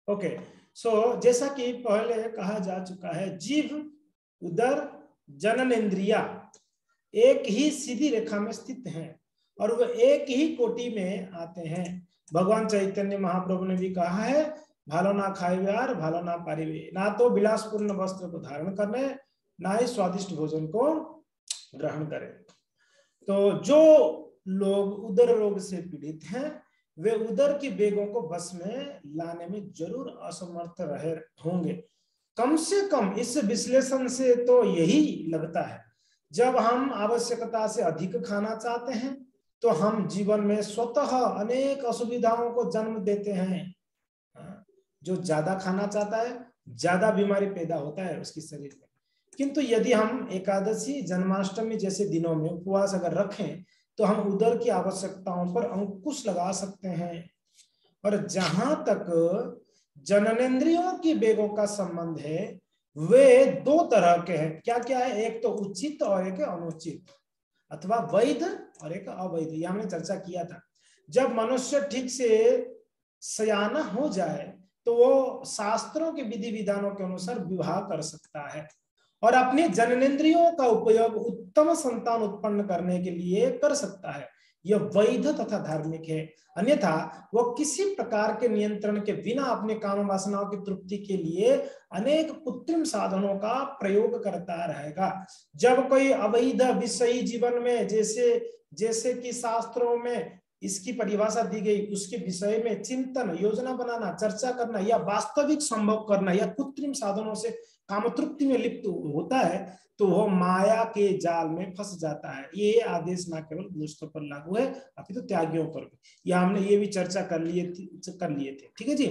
Okay, सो जैसा कि पहले कहा जा चुका है, जीव, उदर, जननेंद्रिया एक ही सीधी रेखा में स्थित हैं और वो एक ही कोटि में आते हैं। भगवान चैतन्य महाप्रभु ने भी कहा है, भालो ना खाइवार भालो ना पारिवे, ना तो विलासपूर्ण वस्त्र को धारण करने, ना ही स्वादिष्ट भोजन को ग्रहण करें। तो जो लोग उदर रोग से पीड़ित हैं वे उदर की वेगों को बस में लाने में जरूर असमर्थ रहे होंगे। कम से कम इस विश्लेषण से तो यही लगता है, जब हम आवश्यकता से अधिक खाना चाहते हैं तो हम जीवन में स्वतः अनेक असुविधाओं को जन्म देते हैं। जो ज्यादा खाना चाहता है ज्यादा बीमारी पैदा होता है उसकी शरीर में। किंतु यदि हम एकादशी, जन्माष्टमी जैसे दिनों में उपवास अगर रखें तो हम उदर की आवश्यकताओं पर अंकुश लगा सकते हैं। और जहां तक जननेंद्रियों की वेगों का संबंध है वे दो तरह के हैं। क्या क्या है? एक तो उचित और एक अनुचित, अथवा वैध और एक अवैध। यह हमने चर्चा किया था। जब मनुष्य ठीक से सयाना हो जाए तो वो शास्त्रों के विधि विधानों के अनुसार विवाह कर सकता है और अपनी जननेंद्रियों का उपयोग उत्तम संतान उत्पन्न करने के लिए कर सकता है। यह वैध तथा धार्मिक है। अन्यथा वह किसी प्रकार के नियंत्रण के बिना अपने काम वासनाओं की तृप्ति के लिए अनेक कृत्रिम साधनों का प्रयोग करता रहेगा। जब कोई अवैध विषयी जीवन में, जैसे कि शास्त्रों में इसकी परिभाषा दी गई, उसके विषय में चिंतन, योजना बनाना, चर्चा करना या वास्तविक संभव करना या कृत्रिम साधनों से काम तृप्ति में लिप्त होता है तो वह माया के जाल में फंस जाता है। ये आदेश न केवल दुष्टों पर लागू है अपितु त्यागियों पर भी। यह हमने ये भी चर्चा कर लिए थे। ठीक है जी।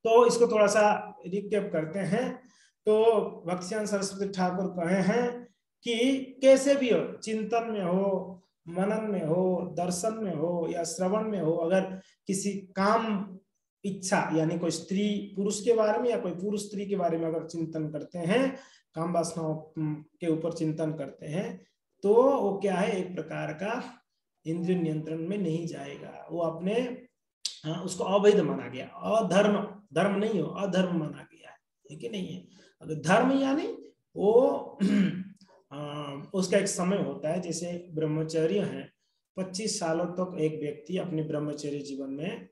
तो इसको थोड़ा सा रिकैप करते हैं। तो भक्तिसिंह सरस्वती ठाकुर कहे हैं कि कैसे भी हो, चिंतन में हो, मनन में हो, दर्शन में हो या श्रवण में हो, अगर किसी काम इच्छा यानी कोई स्त्री पुरुष के बारे में या कोई पुरुष स्त्री के बारे में अगर चिंतन करते हैं, काम वासनाओं के ऊपर चिंतन करते हैं तो वो क्या है, एक प्रकार का इंद्रिय नियंत्रण में नहीं जाएगा। वो अपने उसको अवैध माना गया। अधर्म, धर्म नहीं हो, अधर्म माना गया है कि नहीं है। अगर धर्म यानी वो उसका एक समय होता है। जैसे ब्रह्मचर्य है, 25 सालों तक एक व्यक्ति अपने ब्रह्मचर्य जीवन में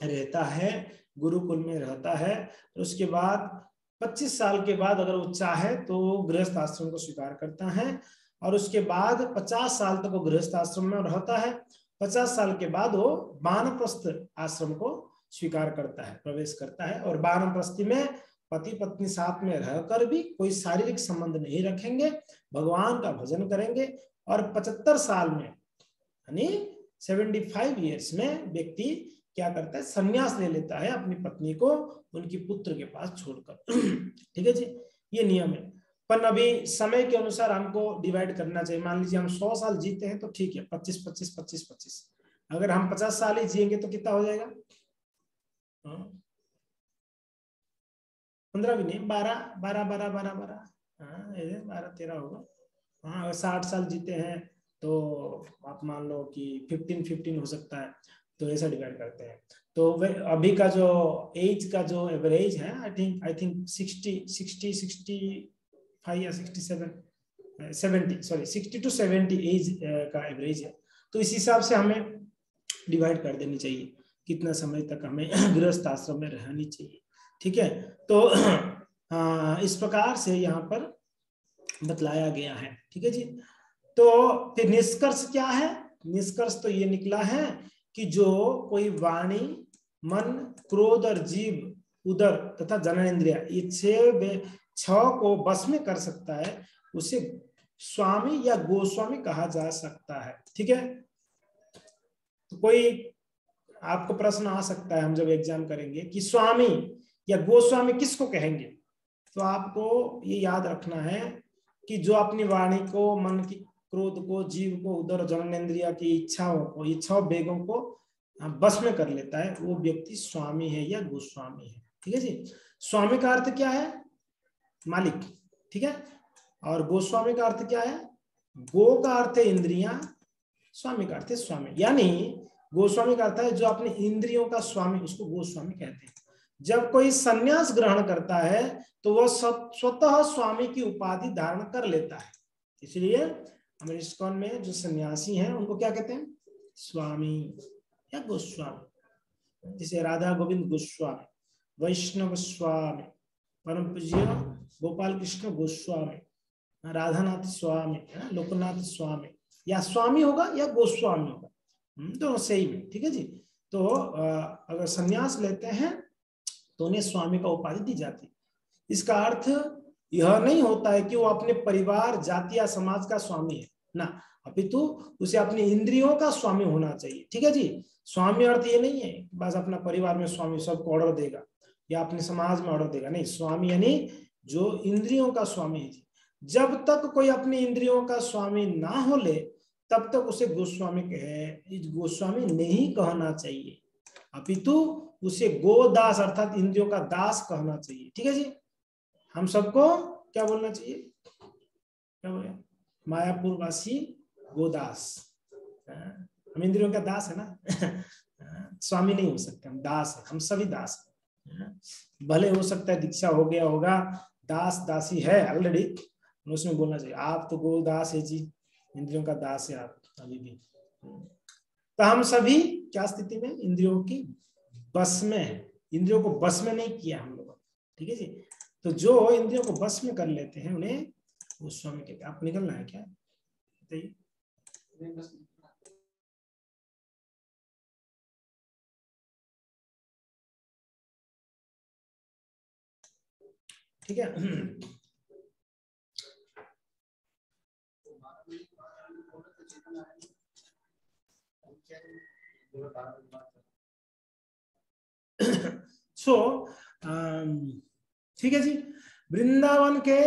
रहता है, गुरुकुल में रहता है। तो उसके बाद 25 साल के बाद अगर वो चाहे तो गृहस्थ आश्रम को स्वीकार करता है और उसके बाद 50 साल तक वो गृहस्थ आश्रम में रहता है। 50 साल के बाद वो वानप्रस्थ आश्रम को स्वीकार करता है, प्रवेश करता है। और वानप्रस्थी में पति पत्नी साथ में रहकर भी कोई शारीरिक संबंध नहीं रखेंगे, भगवान का भजन करेंगे। और 75 साल में यानी 75 ईयर्स में व्यक्ति क्या करता है, संन्यास ले लेता है अपनी पत्नी को उनकी पुत्र के पास छोड़कर। ठीक है जी, ये नियम है। पर अभी समय के अनुसार हमको डिवाइड करना चाहिए। मान लीजिए हम 100 साल जीते हैं तो ठीक है, 25-25-25-25। अगर हम 50 साल ही जिएंगे तो कितना हो जाएगा? 15 भी नहीं, 12-13 होगा। हाँ, अगर 60 साल जीते हैं तो आप मान लो कि 15-15 हो सकता है। तो ऐसा डिवाइड करते हैं। तो अभी का जो एज का जो एवरेज है, आई थिंक 60 या 60 to 70 एज का एवरेज है। तो इस हिसाब से हमें डिवाइड कर देनी चाहिए कितना समय तक हमें गृहस्थ आश्रम में रहनी चाहिए। ठीक है, तो इस प्रकार से यहाँ पर बतलाया गया है। ठीक है जी। तो फिर निष्कर्ष क्या है? निष्कर्ष तो ये निकला है कि जो कोई वाणी, मन, क्रोध और जीव, उदर तथा जननेंद्रिय, ये 6 को बस में कर सकता है उसे स्वामी या गोस्वामी कहा जा सकता है। ठीक है। तो कोई आपको प्रश्न आ सकता है हम जब एग्जाम करेंगे कि स्वामी या गोस्वामी किसको कहेंगे, तो आपको ये याद रखना है कि जो अपनी वाणी को, मन की, क्रोध को, जीव को, उदर, जननेंद्रिय की इच्छाओं को, ये 6 वेगों को बस में कर लेता है, वो व्यक्ति स्वामी है या गोस्वामी है। ठीक है जी। स्वामी का अर्थ क्या है? मालिक। ठीक है। और गोस्वामी का अर्थ क्या है? गो का अर्थ है इंद्रियां, स्वामी का अर्थ है स्वामी। यानी गोस्वामी का अर्थ है जो अपने इंद्रियों का स्वामी, उसको गोस्वामी कहते हैं। जब कोई संन्यास ग्रहण करता है तो वह स्वतः स्वामी की उपाधि धारण कर लेता है। इसलिए हमारे इस्कॉन में जो सन्यासी हैं उनको क्या कहते हैं? स्वामी या गोस्वामी। जैसे राधा गोविंद गोस्वामी, वैष्णव स्वामी, परम पूज्य गोपाल कृष्ण गोस्वामी, राधानाथ स्वामी, लोकनाथ स्वामी, या स्वामी होगा या गोस्वामी होगा, दोनों सही में। ठीक है जी। तो अगर संन्यास लेते हैं तो उन्हें स्वामी का उपाधि दी जाती है। इसका अर्थ यह नहीं होता है कि वो अपने परिवार, जाति या समाज का स्वामी है ना, अपितु उसे अपनी इंद्रियों का स्वामी होना चाहिए। ठीक है जी। स्वामी अर्थ ये नहीं है बस अपना परिवार में स्वामी सबको ऑर्डर देगा या अपने समाज में ऑर्डर देगा, नहीं। स्वामी यानी जो इंद्रियों का स्वामी है जी। जब तक कोई अपनी इंद्रियों का स्वामी ना हो ले तब तक उसे गोस्वामी गोस्वामी नहीं कहना चाहिए, अपितु उसे गोदास अर्थात इंद्रियों का दास कहना चाहिए। ठीक है जी। हम सबको क्या बोलना चाहिए? क्या बोले? मायापुर वासी गोदास। हम इंद्रियों का दास है ना। स्वामी नहीं हो सकते, हम दास है, हम सभी दास है। भले हो सकता है दीक्षा हो गया होगा, दास दासी है ऑलरेडी, उसमें बोलना चाहिए आप तो गोदास है जी, इंद्रियों का दास है आप अभी भी। तो हम सभी क्या स्थिति में? इंद्रियों की बस में है, इंद्रियों को बस में नहीं किया हम लोगों। ठीक है जी। तो जो इंद्रियों को बस में कर लेते हैं उन्हें गोस्वामी कहते हैं। आप निकलना है क्या? बताइए। ठीक है। सो ठीक है जी। वृंदावन के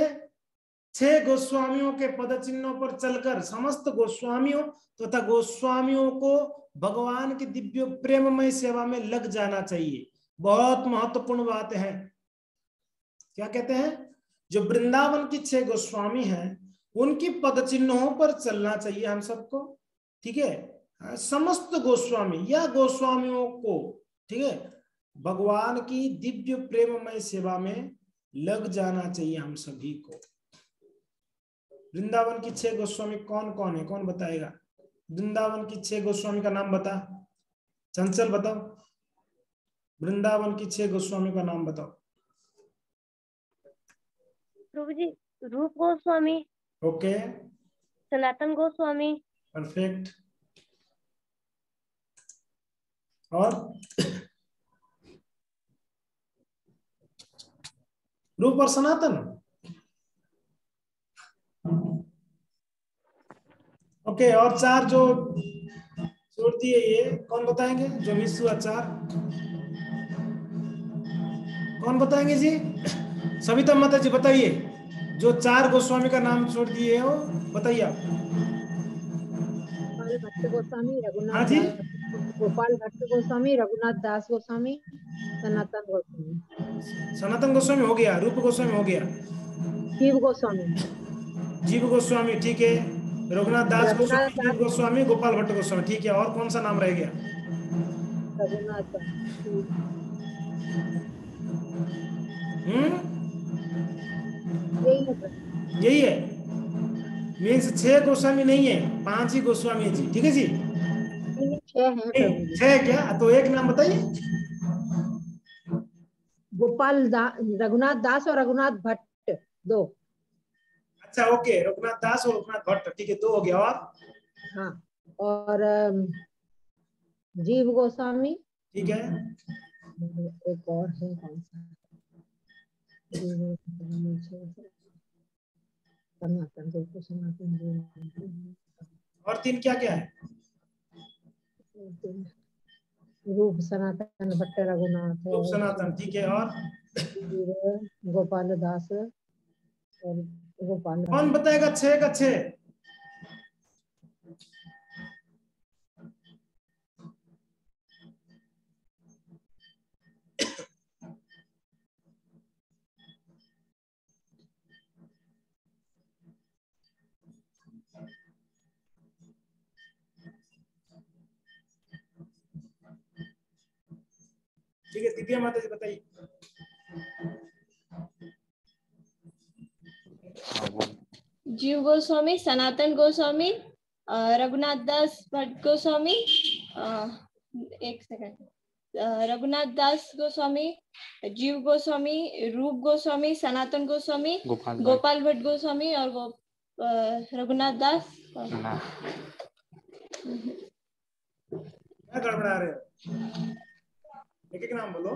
6 गोस्वामियों के पद चिन्हों पर चलकर समस्त गोस्वामियों तथा गोस्वामियों को भगवान की दिव्य प्रेममय सेवा में लग जाना चाहिए। बहुत महत्वपूर्ण बात है। क्या कहते हैं? जो वृंदावन की 6 गोस्वामी हैं उनकी पद चिन्हों पर चलना चाहिए हम सबको। ठीक है। समस्त गोस्वामी या गोस्वामियों को, ठीक है, भगवान की दिव्य प्रेममय सेवा में लग जाना चाहिए हम सभी को। वृंदावन की 6 गोस्वामी कौन कौन है? कौन बताएगा? वृंदावन की 6 गोस्वामी का नाम बता। चंचल बताओ, वृंदावन की 6 गोस्वामी का नाम बताओ। प्रभु जी, रूप गोस्वामी, ओके, सनातन गोस्वामी, परफेक्ट। और रूप और सनातन। ओके, और 4 जो छोड़ दिए ये कौन बताएंगे? जो मिस हुआ 4 कौन बताएंगे जी? सविता माता जी बताइए, जो 4 गोस्वामी का नाम छोड़ दिए हो बताइए आप। गोपाल भट्ट गोस्वामी, रघुनाथ हाँ जी, दास, गोपाल भट्ट गोस्वामी, रघुनाथ दास गोस्वामी, सनातन गोस्वामी, सनातन गोस्वामी हो गया, रूप गोस्वामी हो गया, शिव गोस्वामी, जीव गोस्वामी ठीक है, रघुनाथ दास रघुनाथ गोस्वामी, दास, जीव गोस्वामी, गोपाल भट्ट गोस्वामी ठीक है। और कौन सा नाम रह गया? रघुनाथ दास, यही है सर। यही है। मीन्स 6 गोस्वामी नहीं है, 5 ही गोस्वामी है जी। ठीक है जी। नहीं, 6 हैं प्रभु जी। 6 क्या? तो एक नाम बताइए। गोपाल रघुनाथ दास और रघुनाथ भट्ट 2। अच्छा ओके, रघुनाथ दास और रघुनाथ भट्ट ठीक है, 2 हो गया। और हाँ, और जीव गोस्वामी, ठीक है, एक और है कौन सा? सनातन को सनातन, और 3 क्या क्या है? रूप सनातन भट्ट रघुनाथ रूप सनातन ठीक है। और गोपाल दास और गोपाल। कौन बताएगा 6 का 6? ठीक है, दिव्या माता जी बताइए। जीव गोस्वामी, सनातन गोस्वामी, रघुनाथ दास भट्ट गोस्वामी, एक सेकंड, रघुनाथ दास गोस्वामी, जीव गोस्वामी, रूप गोस्वामी, सनातन गोस्वामी, गोपाल भट्ट गोस्वामी और रघुनाथ दास। क्या गड़बड़ा रहे हो? एक एक नाम बोलो।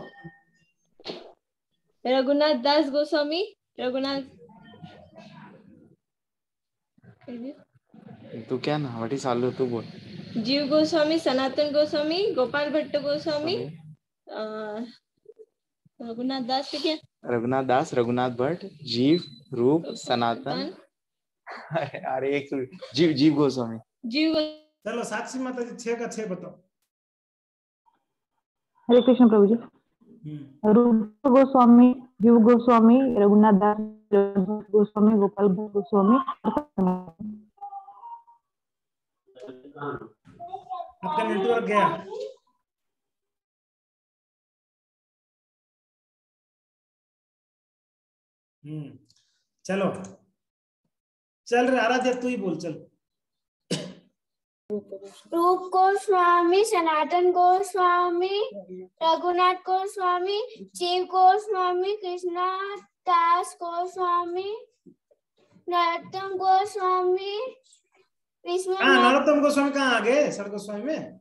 रघुनाथ दास गोस्वामी, रघुनाथ, तू क्या ना व्हाट इज चालू तू बोल। जीव गोस्वामी, सनातन गोस्वामी, गोपाल भट्ट गोस्वामी, रघुनाथ दास के क्या? रघुनाथ दास, रघुनाथ भट्ट, जीव, रूप, सनातन। अरे एक जीव, जीव गोस्वामी। जीव। चलो साक्षी माता जी 6 का 6 बताओ। हरे कृष्ण प्रभु जी। रूप गोस्वामी, जीव गोस्वामी, रघुनाथ दास गोस्वामी, गोपाल भट्ट गोस्वामी। आपका नेटवर्क गया। चलो चल रहा आराध्या, तू ही बोल चल। रूप गोस्वामी, सनातन गोस्वामी, रघुनाथ गोस्वामी, जीव गोस्वामी, कृष्णा दास गोस्वामी, नरोत्तम गोस्वामी, नरोत्तम गोस्वामी कहाँ आ गए? सर गोस्वामी में।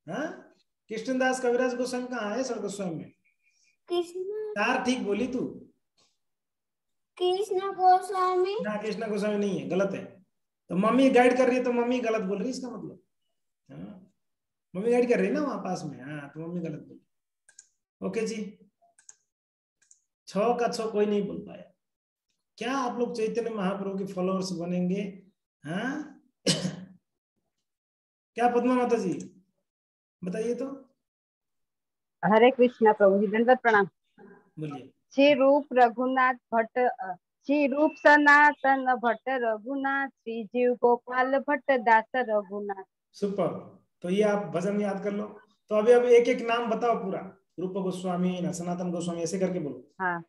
हाँ, कृष्णदास कविराज गोस्वामी कहाँ आए? सर गोस्वामी में। चार ठीक बोली तू। कृष्ण गोस्वामी ना, कृष्णा गोस्वामी नहीं है, गलत है। तो मम्मी गाइड कर रही है तो मम्मी गलत बोल रही है, इसका मतलब। हाँ, मम्मी गाइड कर रही है ना वहां पास में। हाँ, तो मम्मी गलत बोल। ओके जी, 6 का 6 कोई नहीं बोल पाया। क्या आप लोग चैतन्य महाप्रभु के फॉलोअर्स बनेंगे? हाँ क्या पद्मा माता जी बताइए तो। हरे कृष्णा प्रभु जी, दंडवत प्रणाम। बोलिए। श्री रूप रघुनाथ भट्ट, श्री रूप सनातन भट्ट रघुनाथ, श्री जीव गोपाल भट्ट दास रघुनाथ। सुपर। तो ये आप भजन याद कर लो। तो अभी अब एक एक नाम बताओ पूरा। रूप गोस्वामी, सनातन गोस्वामी, ऐसे करके बोलो। हाँ,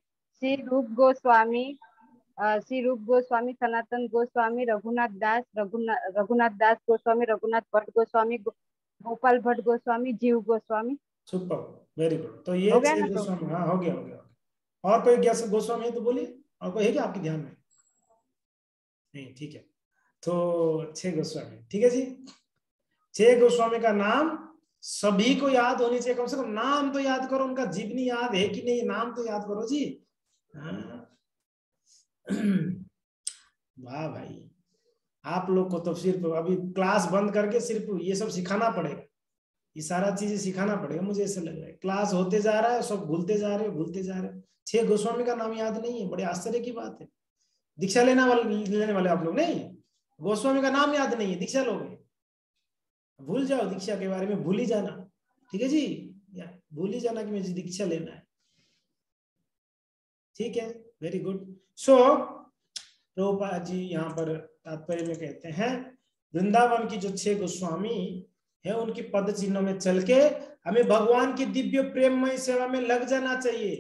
श्री रूप गोस्वामी, श्री रूप गोस्वामी, सनातन गोस्वामी, रघुनाथ दास गोस्वामी, रघुनाथ भट्ट गोस्वामी, गोपाल भट्ट गोस्वामी, जीव गोस्वामी। Super, very good. तो ये हो गया 6 ना? गोस्वामी। हाँ, हो गया हो गया। और कोई गोस्वामी है तो बोलिए। और कोई है क्या आपके ध्यान में? नहीं, ठीक है। तो 6 गोस्वामी, ठीक है जी। 6 गोस्वामी का नाम सभी को याद होनी चाहिए। कम से कम नाम तो याद करो, उनका जीवनी याद है कि नहीं, नाम तो याद करो जी। वाह भाई, आप लोग को तो सिर्फ अभी क्लास बंद करके सिर्फ ये सब सिखाना पड़ेगा। ये सारा चीजें सिखाना पड़ेगा, मुझे ऐसा लग रहा है। क्लास होते जा रहा है, सब भूलते जा रहे हो। 6 गोस्वामी का नाम याद नहीं है, बड़े आश्चर्य की बात है। दीक्षा लेने वाले आप लोग नहीं, गोस्वामी का नाम याद नहीं है, दीक्षा लोगे। भूल जाओ दीक्षा के बारे में, भूल ही जाना। ठीक है जी, भूल ही जाना कि मुझे दीक्षा लेना है। ठीक है, वेरी गुड। सो प्रभुपाद जी यहाँ पर तात्पर्य में कहते हैं, वृंदावन की जो 6 गोस्वामी है, उनकी पद चिन्हों में चल के हमें भगवान की दिव्य प्रेममय सेवा में लग जाना चाहिए।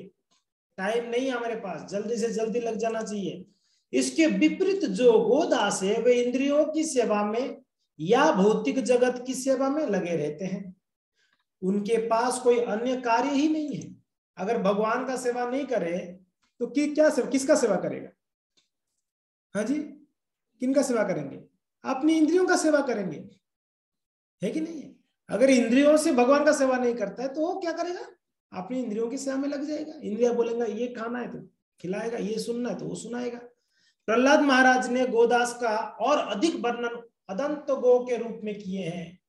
टाइम नहीं है हमारे पास, जल्दी से जल्दी लग जाना चाहिए। इसके विपरीत जो गोदास है, वे इंद्रियों की सेवा में या भौतिक जगत की सेवा में लगे रहते हैं। उनके पास कोई अन्य कार्य ही नहीं है। अगर भगवान का सेवा नहीं करे तो किसका सेवा करेगा? हाँ जी, किनका सेवा करेंगे? अपनी इंद्रियों का सेवा करेंगे, है कि नहीं? अगर इंद्रियों से भगवान का सेवा नहीं करता है तो वो क्या करेगा? अपनी इंद्रियों की सेवा में लग जाएगा। इंद्रिया बोलेगा ये खाना है तो खिलाएगा, ये सुनना है तो वो सुनाएगा। प्रहलाद महाराज ने गोदास का और अधिक वर्णन अदंत गो के रूप में किए हैं,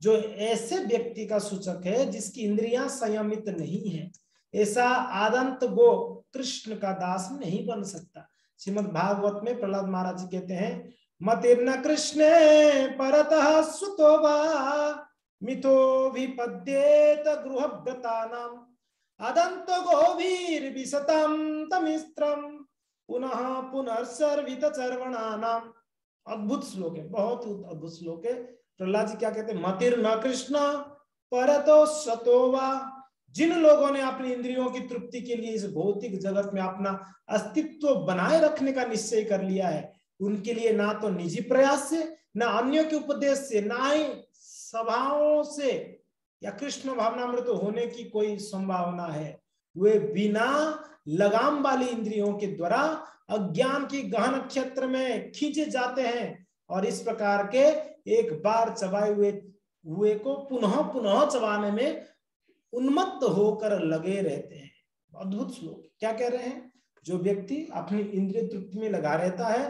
जो ऐसे व्यक्ति का सूचक है जिसकी इंद्रियां संयमित नहीं है। ऐसा आदंत गो कृष्ण का दास नहीं बन सकता। श्रीमद् भागवत में प्रहलाद महाराज जी कहते हैं, मतिर्न कृष्णे परतः सुतो वा मिथो विपद्येत गृहव्रतानां अदंत गोभीर विशतम तमिस्त्रम पुनः पुनर्सर्वित चर्वणानाम। अद्भुत श्लोक है, बहुत अद्भुत श्लोक है। प्रहलाद जी क्या कहते हैं? मतिर्न कृष्ण परतो सतो वा जिन लोगों ने अपनी इंद्रियों की तृप्ति के लिए इस भौतिक जगत में अपना अस्तित्व बनाए रखने का निश्चय कर लिया है, उनके लिए ना तो निजी प्रयास से, ना अन्यों के उपदेश से, ना ही सभाओं से या कृष्ण भावनामृत होने की कोई संभावना है। वे बिना लगाम वाली इंद्रियों के द्वारा अज्ञान की गहन क्षेत्र में खींचे जाते हैं और इस प्रकार के एक बार चबाए हुए को पुनः पुनः चबाने में उन्मत्त होकर लगे रहते हैं। अद्भुत श्लोक। क्या कह रहे हैं? जो व्यक्ति अपनी इंद्रिय तृप्ति में लगा रहता है,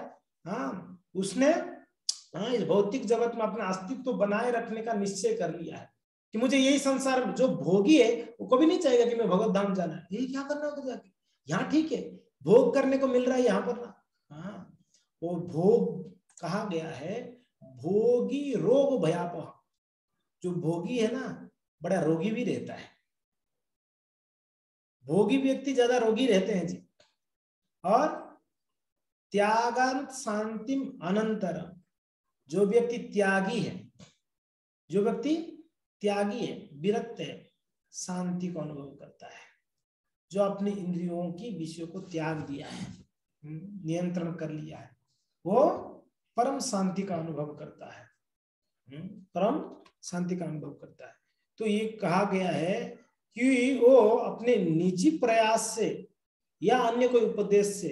उसने इस भौतिक जगत में अपना अस्तित्व बनाए रखने का निश्चय कर लिया है कि मुझे यही संसार में, जो भोगी है वो कभी नहीं चाहेगा कि मैं भगवत धाम जाना है, यही क्या करना है जाके, यहाँ ठीक है, भोग करने को मिल रहा है यहाँ पर ना। वो भोग कहा गया है, भोगी रोग भयापह। जो भोगी है ना, बड़ा रोगी भी रहता है। भोगी व्यक्ति ज्यादा रोगी रहते हैं जी। और त्यागांत शांतिम अनंतरम, जो व्यक्ति त्यागी है, जो व्यक्ति त्यागी है, विरक्त है, शांति को अनुभव करता है। जो अपनी इंद्रियों की विषयों को त्याग दिया है, नियंत्रण कर लिया है, वो परम शांति का अनुभव करता है, परम शांति का अनुभव करता है। तो ये कहा गया है कि वो अपने निजी प्रयास से या अन्य कोई उपदेश से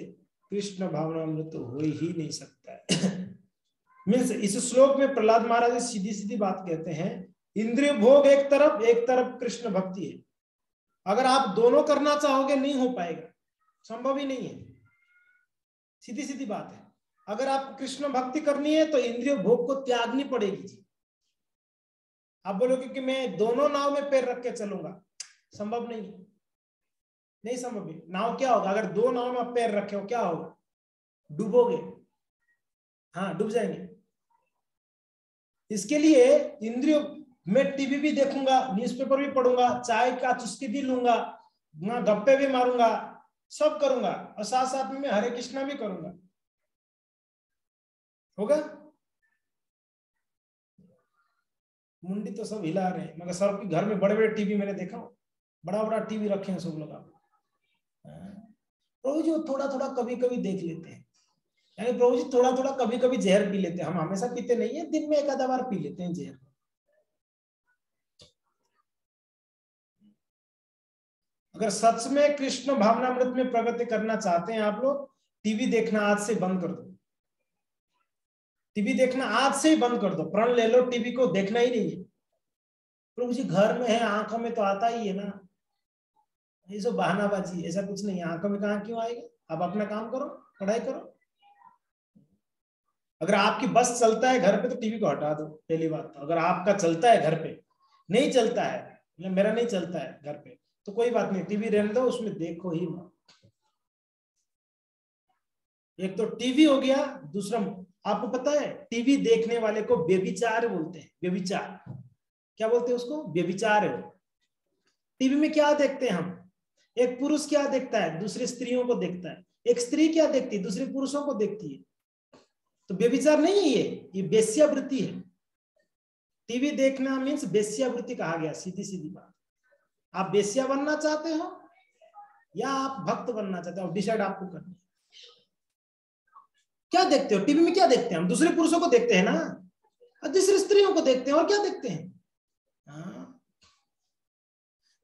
कृष्ण भावनामृत हो ही नहीं सकता है। मीन्स इस श्लोक में प्रहलाद महाराज सीधी सीधी बात कहते हैं, इंद्रिय भोग एक तरफ कृष्ण भक्ति है। अगर आप दोनों करना चाहोगे नहीं हो पाएगा, संभव ही नहीं है। सीधी सीधी बात है। अगर आप कृष्ण भक्ति करनी है तो इंद्रिय भोग को त्यागनी पड़ेगी जी। आप बोलोगे कि मैं दोनों नाव में पैर रख के चलूंगा, संभव नहीं, नहीं संभव है। नाव क्या होगा? अगर दो नाव में आप पैर रखे हो क्या होगा? डूबोगे, डूब जाएंगे। इसके लिए इंद्रियों में टीवी भी देखूंगा, न्यूज़पेपर भी पढ़ूंगा, चाय का चुस्की भी लूंगा, गप्पे भी मारूंगा, सब करूंगा और साथ साथ में हरे कृष्णा भी करूंगा, होगा? मुंडी तो सब हिला रहे हैं, मगर सबके घर में बड़े बड़े टीवी मैंने देखा, बड़ा बड़ा टीवी रखे हैं सब लोग। प्रभु जी थोड़ा थोड़ा कभी कभी देख लेते हैं, यानी प्रभु जी थोड़ा थोड़ा कभी कभी जहर पी लेते हैं। हम हमेशा पीते नहीं है, दिन में एक आधा बार पी लेते हैं जहर। अगर सच में कृष्ण भावनामृत में प्रगति करना चाहते हैं आप लोग, टीवी देखना आज से बंद कर दो। टीवी देखना आज से ही बंद कर दो, प्रण ले लो, टीवी को देखना ही नहीं है। प्रभु जी घर में है, आंखों में तो आता ही है ना, ये सब बहानाबाजी, ऐसा कुछ नहीं है। आंखों में कहाँ क्यों आएगा? आप अपना काम करो, पढ़ाई करो। अगर आपकी बस चलता है घर पे तो टीवी को हटा दो, पहली बात। तो अगर आपका चलता है घर पे, नहीं चलता है, मेरा नहीं चलता है घर पे, तो कोई बात नहीं, टीवी रहने दो, उसमें देखो ही मत। एक तो टीवी हो गया, दूसरा आपको पता है टीवी देखने वाले को व्यभिचार बोलते हैं। व्यभिचार क्या बोलते हैं उसको? व्यभिचार है। टीवी में क्या देखते हैं हम? एक पुरुष क्या देखता है? दूसरी स्त्रियों को देखता है। एक स्त्री क्या देखती है? दूसरे पुरुषों को देखती है। तो व्यभिचार नहीं है ये वेश्यावृत्ति है। टीवी देखना मीन्स वेश्यावृत्ति कहा गया, सीधी सीधी बात। आप वेश्या बनना चाहते हो या आप भक्त बनना चाहते हो, डिसाइड आपको करना है। क्या देखते हो टीवी में? क्या देखते हैं हम? दूसरे पुरुषों को देखते हैं ना, और दूसरी स्त्रियों को देखते हैं, और क्या देखते हैं?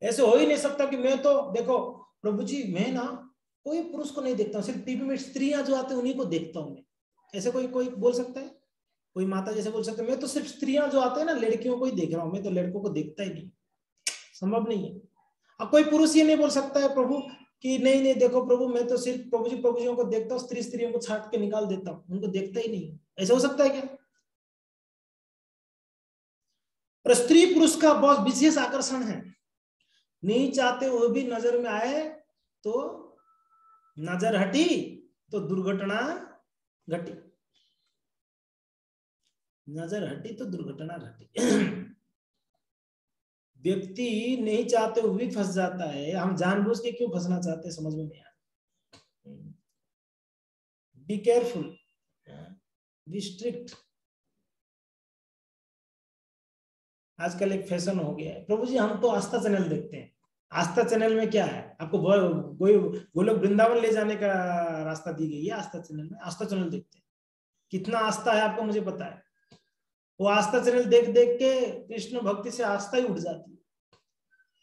ऐसे हो ही नहीं सकता कि मैं तो देखो प्रभु जी मैं ना कोई पुरुष को नहीं देखता हूँ, सिर्फ टीवी में स्त्रियां जो आते हैं उन्हीं को देखता हूँ मैं। ऐसे कोई बोल सकता है? कोई माता जैसे बोल सकते हैं मैं तो सिर्फ स्त्रियां जो आते हैं ना लड़कियों को ही देख रहा हूँ, मैं तो लड़कों को देखता ही नहीं। संभव नहीं है। अब कोई पुरुष ये नहीं बोल सकता है प्रभु कि नहीं देखो प्रभु मैं तो सिर्फ प्रभु जी को देखता हूँ, स्त्रियों को छाट के निकाल देता हूँ, उनको देखता ही नहीं। ऐसा हो सकता है क्या? और स्त्री पुरुष का बहुत विशेष आकर्षण है, नहीं चाहते वो भी नजर में आए तो नजर हटी तो दुर्घटना घटी, नजर हटी तो दुर्घटना घटी। व्यक्ति नहीं चाहते हुए भी फंस जाता है। हम जानबूझ के क्यों फंसना चाहते हैं समझ में नहीं आता। Be careful, be strict. आजकल एक फैशन हो गया है, प्रभु जी हम तो आस्था चैनल देखते हैं, आस्था चैनल में क्या है, आपको कोई गोलोक वृंदावन ले जाने का रास्ता दी गई है आस्था चैनल में। आस्था चैनल देखते हैं, कितना आस्था है आपको मुझे पता है। वो आस्था चैनल देख देख के कृष्ण भक्ति से आस्था ही उठ जाती है,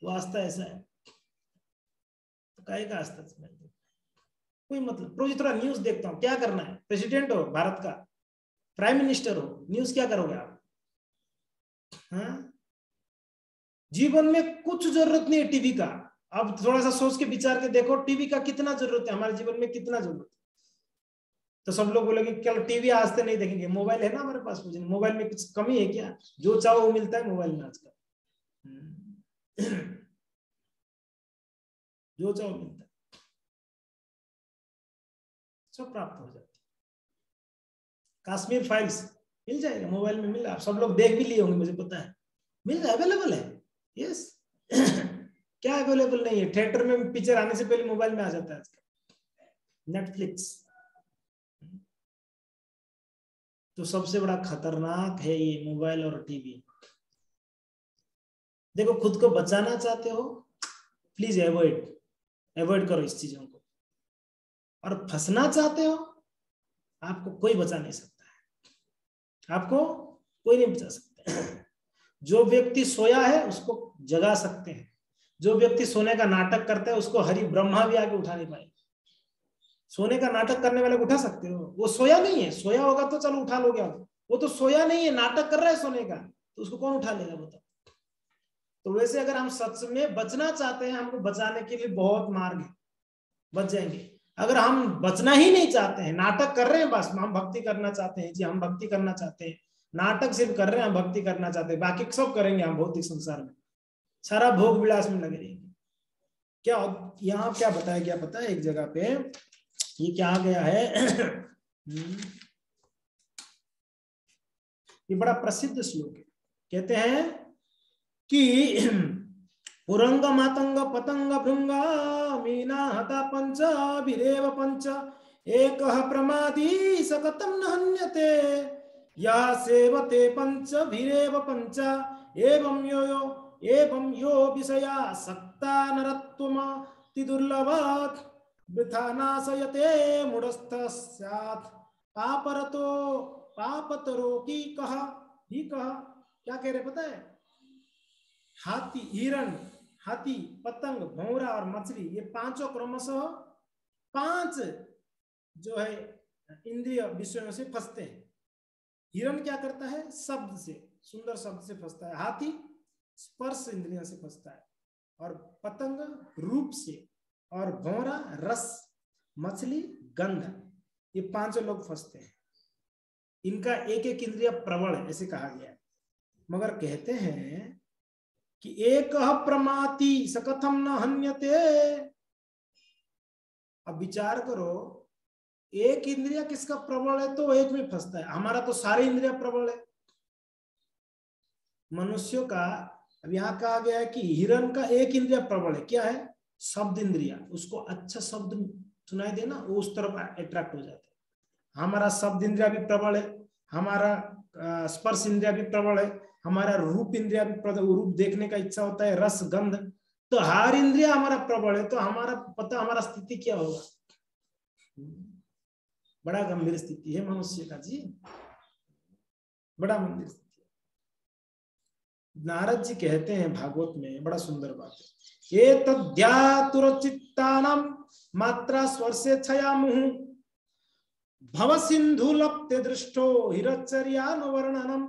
वो आस्था ऐसा है। तो काहे का आस्था चैनल कोई मतलब। प्रोजी थोड़ा न्यूज देखता हूँ, क्या करना है, प्रेसिडेंट हो भारत का, प्राइम मिनिस्टर हो, न्यूज क्या करोगे आप? हाँ? जीवन में कुछ जरूरत नहीं है टीवी का। अब थोड़ा सा सोच के विचार के देखो, टीवी का कितना जरूरत है हमारे जीवन में, कितना जरूरत है। तो सब लोग बोलेंगे चलो टीवी आज से नहीं देखेंगे, मोबाइल है ना हमारे पास, मुझे मोबाइल में कुछ कमी है क्या? जो चाहो वो मिलता है मोबाइल में आजकल, जो चाहो मिलता है, सब प्राप्त हो जाता है। कश्मीर फाइल्स मिल जाएगा मोबाइल में, मिल रहा, सब लोग देख भी लिए होंगे मुझे पता है, मिल रहा, अवेलेबल है। यस क्या अवेलेबल नहीं है? थिएटर में पिक्चर आने से पहले मोबाइल में आ जाता है आजकल, नेटफ्लिक्स। तो सबसे बड़ा खतरनाक है ये मोबाइल और टीवी। देखो, खुद को बचाना चाहते हो, प्लीज अवॉइड करो इस चीजों को। और फंसना चाहते हो, आपको कोई बचा नहीं सकता है, आपको कोई नहीं बचा सकता। जो व्यक्ति सोया है उसको जगा सकते हैं, जो व्यक्ति सोने का नाटक करता है उसको हरि ब्रह्मा भी आके उठा नहीं पाएगा। सोने का नाटक करने वाले को उठा सकते हो, वो सोया नहीं है, सोया होगा तो चलो उठा लोगे आप, वो तो सोया नहीं है, नाटक कर रहा है सोने का, तो उसको कौन उठा लेगा बताओ? तो वैसे अगर हम सच में बचना चाहते हैं, हमको बचाने के लिए बहुत मार्ग है, बच जाएंगे। अगर हम बचना ही नहीं चाहते हैं, नाटक कर रहे हैं बस, हम भक्ति करना चाहते हैं जी, हम भक्ति करना चाहते हैं, नाटक सिर्फ कर रहे हैं, हम भक्ति करना चाहते हैं, बाकी सब करेंगे हम भौतिक संसार में, सारा भोग विलास में लगे रहेंगे। क्या यहाँ क्या बताया गया पता है? एक जगह पे ये क्या गया है ये बड़ा प्रसिद्ध श्लोक है। कहते हैं कि पुरंग मातंग पतंग भृंगा मीना हता पंच विरेव पंच एक प्रमादी सकतम न हन्यते या सेवते पंच विरेव पंच एवं यो विषया सक्ता नरत्वमति दुर्लभात् वृथा नाशयते मूढ़स्थ स्यात् पापतरो की कहा ही कहा। क्या कह रहे पता है? हाथी, हिरण, हाथी, पतंग, भौरा और मछली, ये पांचों क्रमशः 5 जो है इंद्रिय विषयों से फंसते हैं। हिरण क्या करता है? शब्द से, सुंदर शब्द से फंसता है। हाथी स्पर्श इंद्रियों से फंसता है, और पतंग रूप से, और भौरा रस, मछली गंध, ये 5 लोग फंसते हैं। इनका एक एक इंद्रिय प्रबल है, ऐसे कहा गया है। मगर कहते हैं कि एक प्रमाति सकथम न हन्यते। अब विचार करो, एक इंद्रिय किसका प्रबल है तो एक में फंसता है। हमारा तो सारे इंद्रिय प्रबल है मनुष्यों का। अब यहाँ कहा गया है कि हिरण का एक इंद्रिय प्रबल है, क्या है? शब्द इंद्रिय। उसको अच्छा शब्द सुनाई देना, वो उस तरफ अट्रैक्ट हो जाता है। हमारा शब्द इंद्रिय भी प्रबल है, हमारा स्पर्श इंद्रिय भी प्रबल है, हमारा रूप इंद्रिय भी प्रबल, रूप देखने का इच्छा होता है, रस गंध, तो हर इंद्रिय हमारा प्रबल है। तो हमारा पता हमारा स्थिति क्या होगा? बड़ा गंभीर स्थिति है मनुष्य का जी, बड़ा गंभीर स्थिति। नारद जी कहते हैं भागवत में, बड़ा सुंदर बात है, ये तद्यातुरचित्तानां मात्रा स्वर्शे छया मुहु भव सिंधु लप्ते दृष्टो हिरचर्यानुवर्णनम।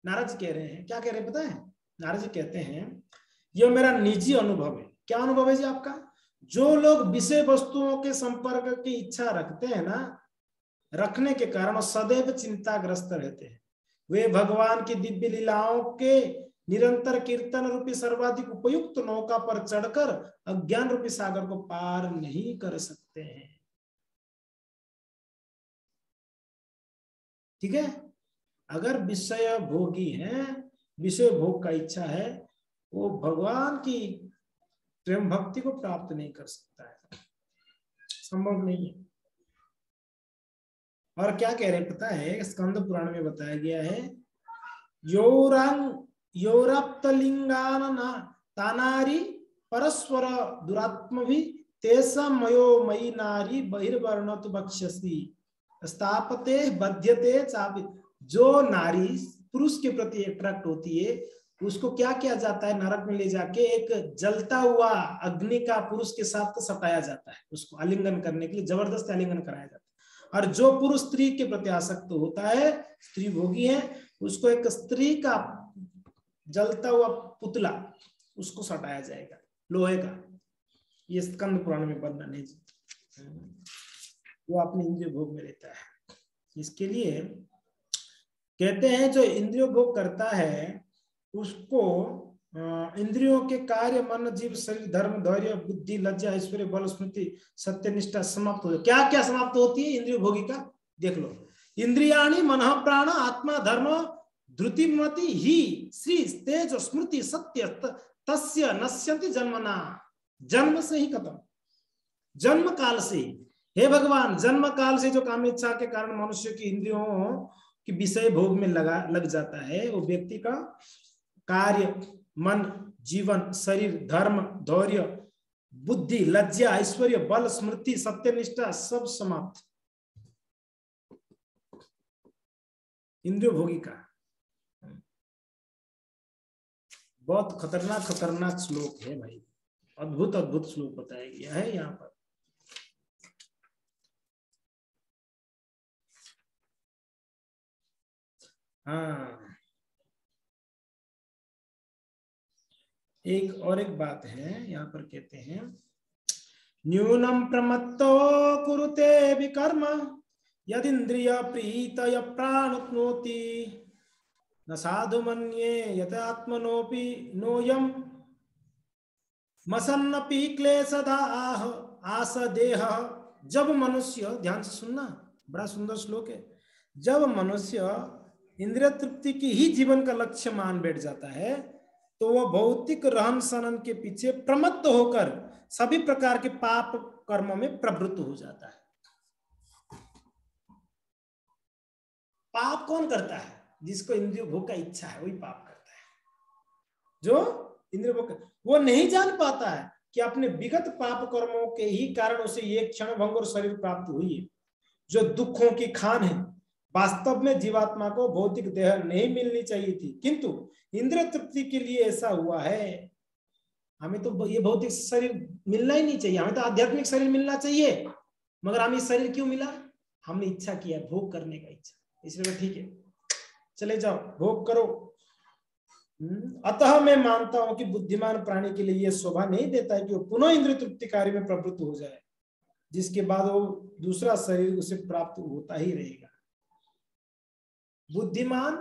नारद जी कह रहे हैं, क्या कह रहे हैं पता है? नारद जी कहते हैं यह मेरा निजी अनुभव है। क्या अनुभव है जी आपका? जो लोग विषय वस्तुओं के संपर्क की इच्छा रखते हैं ना, रखने के कारण सदैव चिंताग्रस्त रहते हैं। वे भगवान की दिव्य लीलाओं के निरंतर कीर्तन रूपी सर्वाधिक उपयुक्त नौका पर चढ़कर अज्ञान रूपी सागर को पार नहीं कर सकते हैं। ठीक है? अगर विषय भोगी हैं, विषय भोग का इच्छा है, वो भगवान की प्रेम भक्ति को प्राप्त नहीं कर सकता है, संभव नहीं है। और क्या कह रहे हैं पता है? स्कंद पुराण में बताया गया है, योरप्तलिंगान तानारी परस्पर दुरात्म भी तेसा मयो मई नारी बहिर्वर्ण तो बक्षसी स्थापते बध्यते चापित। जो नारी पुरुष के प्रति अट्रैक्ट होती है उसको क्या किया जाता है, नरक में ले जाके एक जलता हुआ अग्नि का पुरुष के साथ सटाया जाता है, उसको आलिंगन करने के लिए जबरदस्ती आलिंगन कराया जाता है। और जो पुरुष स्त्री के प्रति आसक्त होता है, स्त्री भोगी है, उसको एक स्त्री का जलता हुआ पुतला उसको सटाया जाएगा लोहे का। ये स्कंद पुराण में वर्णन है, वो अपने इंद्रिय भोग में रहता है। इसके लिए कहते हैं जो इंद्रिय भोग करता है उसको इंद्रियों के कार्य मन जीव शरीर धर्म धैर्य बुद्धि लज्जा ऐश्वर्य बल स्मृति सत्यनिष्ठा समाप्त हो। क्या क्या समाप्त होती है इंद्रिय भोगी का, देख लो। इंद्रियाणि मनः प्राण आत्मा धर्म धृतिमति ही श्री तेज स्मृति सत्य तस्य नश्यति जन्मना। जन्म से ही खत्म, जन्म काल से। हे भगवान, जन्म काल से जो कामेच्छा के कारण मनुष्य की इंद्रियों की विषय भोग में लग जाता है, वो व्यक्ति का कार्य मन जीवन शरीर धर्म धैर्य बुद्धि लज्जा ऐश्वर्य बल स्मृति सत्यनिष्ठा सब समाप्त। इंद्रिय भोगी का बहुत खतरनाक खतरनाक श्लोक है भाई, अद्भुत अद्भुत श्लोक बताया गया है यहाँ पर। हाँ, एक बात है यहाँ पर, कहते हैं न्यूनम प्रमत्तो कुरुते विकर्म यदिन्द्रिय प्रीतय प्राणुप्नोति न साधु मन्ये यत आत्मनोपि नोयम मसन्नपि क्लेशदा आस देह। जब मनुष्य, ध्यान से सुनना, बड़ा सुंदर श्लोक है। जब मनुष्य इंद्रिय तृप्ति की ही जीवन का लक्ष्य मान बैठ जाता है तो वह भौतिक रहन सहन के पीछे प्रमत्त होकर सभी प्रकार के पाप कर्मों में प्रवृत्त हो जाता है। पाप कौन करता है? जिसको इंद्रिय भोग का इच्छा है वही पाप करता है। जो इंद्रिय भोग, वो नहीं जान पाता है कि अपने विगत पाप कर्मों के ही कारण उसे ये क्षण भंग और शरीर प्राप्त हुई है जो दुखों की खान है। वास्तव में जीवात्मा को भौतिक देह नहीं मिलनी चाहिए थी, किंतु इंद्रिय तृप्ति के लिए ऐसा हुआ है। हमें तो ये भौतिक शरीर मिलना ही नहीं चाहिए, हमें तो आध्यात्मिक शरीर मिलना चाहिए, मगर हमें शरीर क्यों मिला? हमने इच्छा किया, भोग करने का इच्छा, इसलिए ठीक है चले जाओ भोग करो। अतः मैं मानता हूं कि बुद्धिमान प्राणी के लिए यह शोभा नहीं देता है कि वो पुनः इंद्रिय तृप्ति कार्य में प्रवृत्त हो जाए, जिसके बाद वो दूसरा शरीर उसे प्राप्त होता ही रहेगा। बुद्धिमान,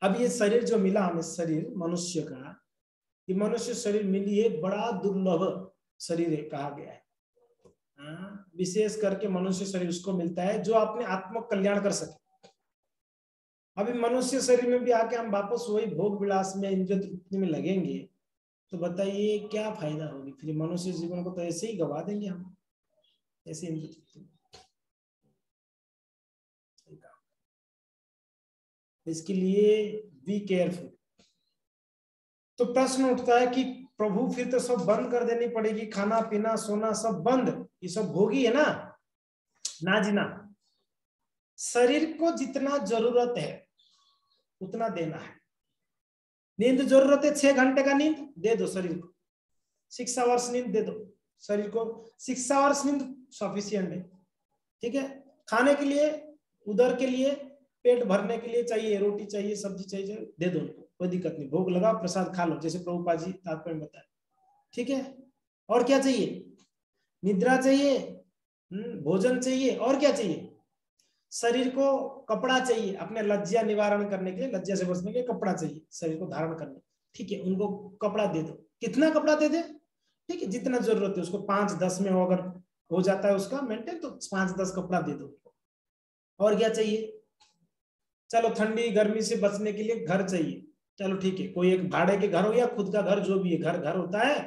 अब ये शरीर जो मिला हमें, शरीर मनुष्य का, ये मनुष्य शरीर मिली है, बड़ा दुर्लभ शरीर कहा गया है। विशेष करके मनुष्य शरीर उसको मिलता है जो अपने आत्म कल्याण कर सके। अभी मनुष्य शरीर में भी आके हम वापस वही भोग विलास में इंद्रिय तृप्ति में लगेंगे तो बताइए क्या फायदा होगी? फिर मनुष्य जीवन को तो ऐसे ही गवा देंगे हम, ऐसे इंद्रिय तृप्ति। इसके लिए बी केयरफुल। तो प्रश्न उठता है कि प्रभु फिर तो सब बंद कर देनी पड़ेगी, खाना पीना सोना सब बंद, ये सब भोगी है ना? ना जी ना, शरीर को जितना जरूरत है उतना देना है। नींद जरूरत है 6 घंटे का, नींद दे दो शरीर को, 6 आवर्स नींद दे दो शरीर को, 6 आवर्स नींद सफिशिएंट है, ठीक है। खाने के लिए, उदर के लिए, पेट भरने के लिए चाहिए, रोटी चाहिए सब्जी चाहिए, दे दो उनको, कोई दिक्कत नहीं। भोग लगाओ, प्रसाद खा लो, जैसे प्रभुपाद जी तात्पर्य में बताया, ठीक है। और क्या चाहिए? निद्रा चाहिए, भोजन चाहिए, और क्या चाहिए? शरीर को कपड़ा चाहिए, अपने लज्जा निवारण करने के लिए, लज्जा से बचने के लिए कपड़ा चाहिए शरीर को धारण करने, ठीक है। उनको कपड़ा दे दो। कितना कपड़ा दे दे? ठीक है, जितना जरूरत है उसको। 5-10 में अगर हो जाता है उसका मेंटेन तो 5-10 कपड़ा दे दो उनको। और क्या चाहिए? चलो ठंडी गर्मी से बचने के लिए घर चाहिए, चलो ठीक है, कोई एक भाड़े के घर हो या खुद का घर, जो भी है, घर होता है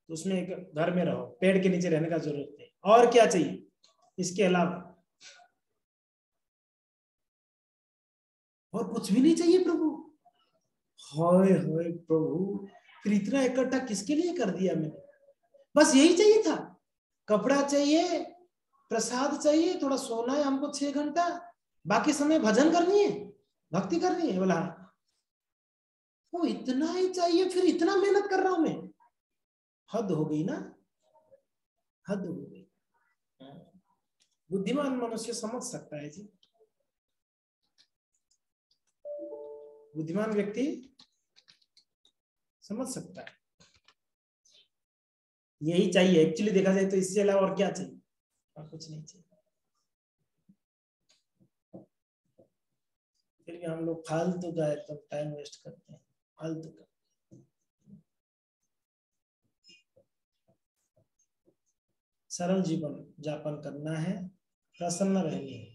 तो उसमें एक घर में रहो, पेड़ के नीचे रहने का जरूरत नहीं। और क्या चाहिए इसके अलावा? और कुछ भी नहीं चाहिए प्रभु। हाय हाय प्रभु, फिर इतना इकट्ठा किसके लिए कर दिया मैंने? बस यही चाहिए था, कपड़ा चाहिए, प्रसाद चाहिए, थोड़ा सोना है हमको 6 घंटा, बाकी समय भजन करनी है, भक्ति करनी है। बोला वो इतना ही चाहिए, फिर इतना मेहनत कर रहा हूं मैं? हद हो गई ना, हद हो गई। बुद्धिमान मनुष्य समझ सकता है जी, बुद्धिमान व्यक्ति समझ सकता है। यही चाहिए एक्चुअली, देखा जाए तो इससे अलावा और क्या चाहिए? और कुछ नहीं चाहिए। फिर भी हम लोग फालतू का एकदम टाइम वेस्ट करते हैं, फालतू का। सरल जीवन यापन करना है, प्रसन्न रहनी है,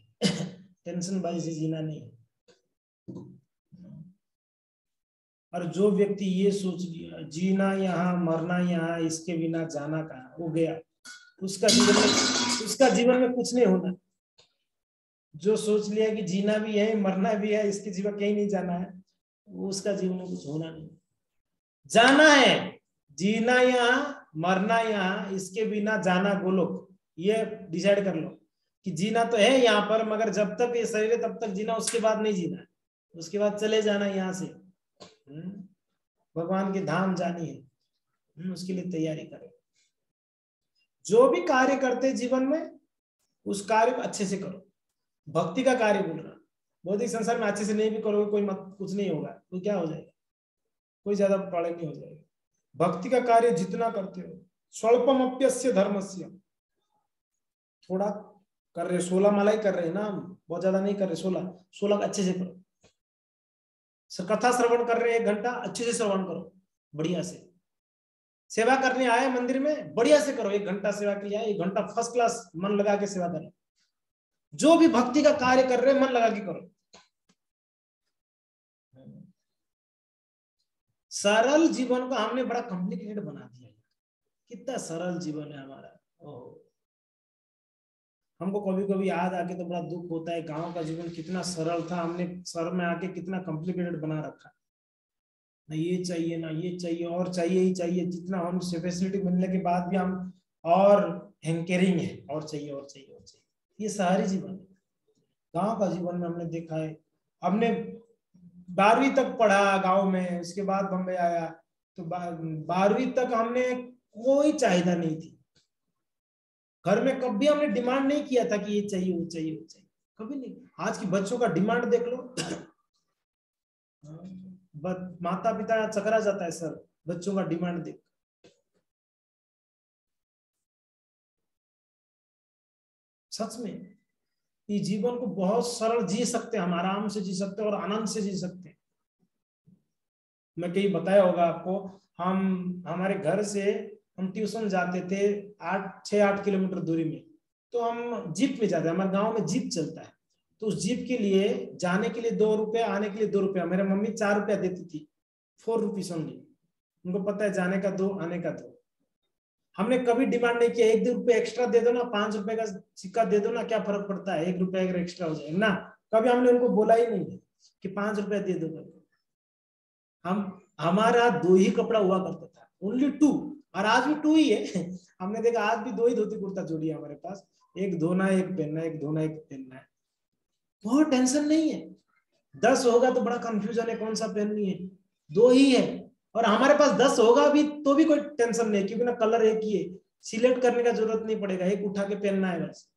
टेंशन बाजी से जीना नहीं है। और जो व्यक्ति ये सोच लिया जीना यहाँ मरना यहाँ, इसके बिना जाना कहाँ, हो गया, उसका जीवन में कुछ नहीं होना। जो सोच लिया कि जीना भी है मरना भी है, इसके जीवन कहीं नहीं जाना है, उसका जीवन में कुछ होना नहीं। जाना है, जीना यहाँ मरना यहाँ, इसके बिना जाना गोलोक। ये डिसाइड कर लो कि जीना तो है यहाँ पर, मगर जब तक ये शरीर है तब तक जीना, उसके बाद नहीं जीना है, उसके बाद चले जाना यहाँ से, भगवान के धाम जानी है। उसके लिए तैयारी करो। जो भी कार्य करते जीवन में, उस कार्य को अच्छे से करो। भक्ति का कार्य बोल रहा, भौतिक संसार में अच्छे से नहीं भी करोगे कोई कुछ नहीं होगा, तो क्या हो जाएगा, कोई ज्यादा प्रॉब्लम नहीं हो जाएगा। भक्ति का कार्य जितना करते हो, स्वल्पम अप्यस्य धर्मस्य, थोड़ा कर रहे, 16 माला कर रहे हैं ना हम, बहुत ज्यादा नहीं कर रहे, 16 अच्छे से करो। कथा श्रवण कर रहे हैं 1 घंटा, अच्छे से श्रवण करो, बढ़िया से। सेवा करने आए मंदिर में, बढ़िया से करो, 1 घंटा सेवा के लिए आए, 1 घंटा फर्स्ट क्लास मन लगा के सेवा करो। जो भी भक्ति का कार्य कर रहे हैं मन लगा के करो। सरल जीवन को हमने बड़ा कॉम्प्लिकेटेड बना दिया। कितना सरल जीवन है हमारा। हमको कभी कभी याद आके तो बड़ा दुख होता है, गांव का जीवन कितना सरल था, हमने शहर में आके कितना कॉम्प्लिकेटेड बना रखा। ना ये चाहिए ना ये चाहिए, और चाहिए ही चाहिए। जितना हम फैसिलिटी मिलने के बाद भी हम और हैंकरिंग है, और चाहिए और चाहिए और चाहिए। ये शहरी जीवन है। गांव का जीवन में हमने देखा है, हमने 12वीं तक पढ़ा गांव में, उसके बाद बम्बई आया, तो 12वीं तक हमने कोई चाहिदा नहीं थी। घर में कभी हमने डिमांड नहीं किया था कि ये चाहिए वो चाहिए वो चाहिए, कभी नहीं। आज की बच्चों का डिमांड देख लो, माता पिता चकरा जाता है सर बच्चों का डिमांड देख। सच में ये जीवन को बहुत सरल जी सकते हैं हम, आराम से जी सकते हैं और आनंद से जी सकते हैं। मैं कहीं बताया होगा आपको, हम हमारे घर से हम ट्यूशन जाते थे 6-8 किलोमीटर दूरी में, तो हम जीप में जाते हैं। हमारे गांव में जीप चलता है, तो उस जीप के लिए जाने के लिए 2 रुपये, आने के लिए 2 रुपया। मेरे मम्मी 4 रुपया देती थी, 4 रुपीज ओनली। उनको पता है जाने का 2 आने का 2। हमने कभी डिमांड नहीं किया 1-2 रुपये एक्स्ट्रा दे दो ना, 5 रुपए का सिक्का दे दो ना, क्या फर्क पड़ता है, 1 रुपया अगर एक्स्ट्रा हो जाए ना। कभी हमने उनको बोला ही नहीं है कि 5 रुपया दे दो। हमारा 2 ही कपड़ा हुआ करता था, ओनली 2, और आज भी 2 ही है। हमने देखा आज भी 2 ही धोती कुर्ता जोड़ी है हमारे पास, एक धोना एक पहनना, एक धोना एक पहनना है। बहुत टेंशन नहीं है। 10 होगा तो बड़ा कंफ्यूजन है कौन सा पहननी है, 2 ही है। और हमारे पास 10 होगा भी तो भी कोई टेंशन नहीं, क्योंकि ना कलर एक ही है, सिलेक्ट करने का जरूरत नहीं पड़ेगा, एक उठा के पहनना है बस,